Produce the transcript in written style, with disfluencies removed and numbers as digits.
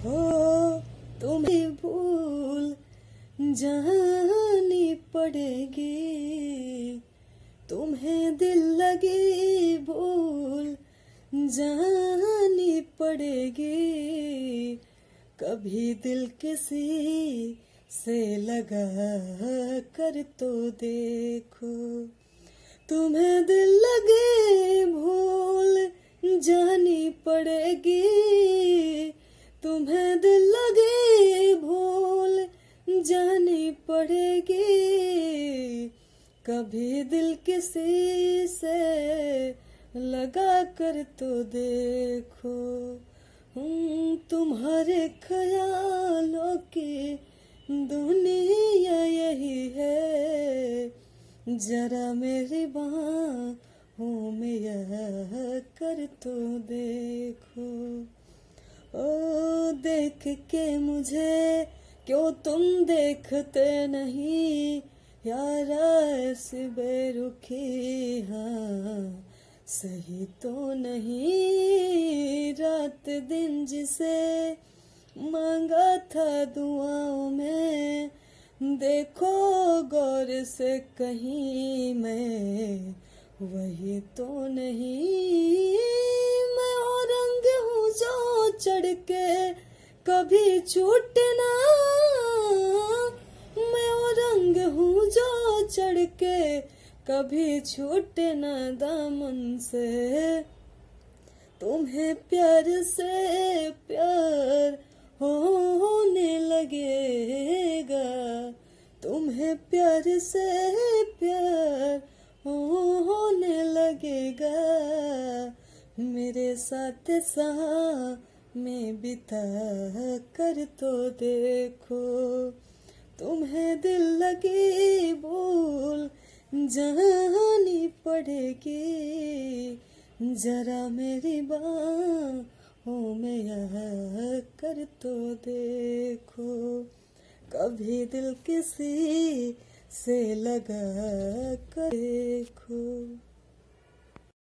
हो तुम्हें भूल जानी पड़ेगी, तुम्हें दिल लगी भूल जानी पड़ेगी। कभी दिल किसी से लगा कर तो देखो, तुम्हें दिल लगे भूल जानी पड़ेगी, तुम्हें दिल लगे भूल जानी पड़ेगी। कभी दिल किसी से लगा कर तो देखो, तुम्हारे ख्यालों की दुनिया यही है, जरा मेरी बाहों में यह कर तो देखो। ओ देख के मुझे क्यों तुम देखते नहीं, यारा ऐसी बेरुखी हाँ सही तो नहीं। रात दिन जिसे मांगा था दुआओं में, देखो गौर से कहीं मैं वही तो नहीं। मैं वो रंग हूँ जो चढ़ के कभी छूटे ना, मैं वो रंग हूँ जो चढ़ के कभी छूटे ना दामन से। तुम्हें प्यार से प्यार होने लगेगा, तुम्हें प्यार से प्यार होने लगेगा। मेरे साथ में बिता कर तो देखो, तुम्हें दिल लगी भूल जानी पड़ेगी। जरा मेरी बाहों में यह कर तो देखो, कभी दिल किसी से लगा कर देखो।